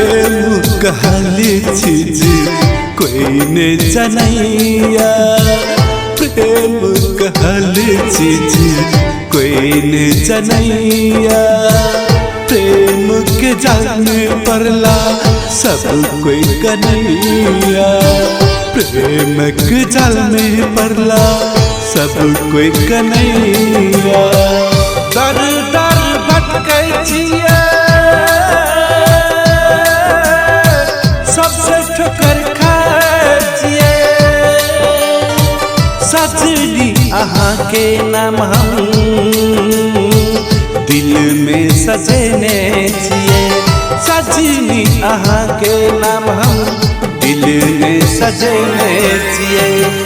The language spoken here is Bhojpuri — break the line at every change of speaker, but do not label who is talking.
प्रेम कहली चीज कोई ने जनैया, प्रेम कहली चीज कोई ने जनैया। प्रेम के जाने परला सब कोई कन्हैया, प्रेम के जाने परला सब कोई कन्हैया। दर दर भटकै छियै सबसे ठोकर खाइ छियै, सजनी अहाँ के नाम हम दिल में सजेने छियै, सजनी अहाँ के नाम हम दिल में सजेने छियै।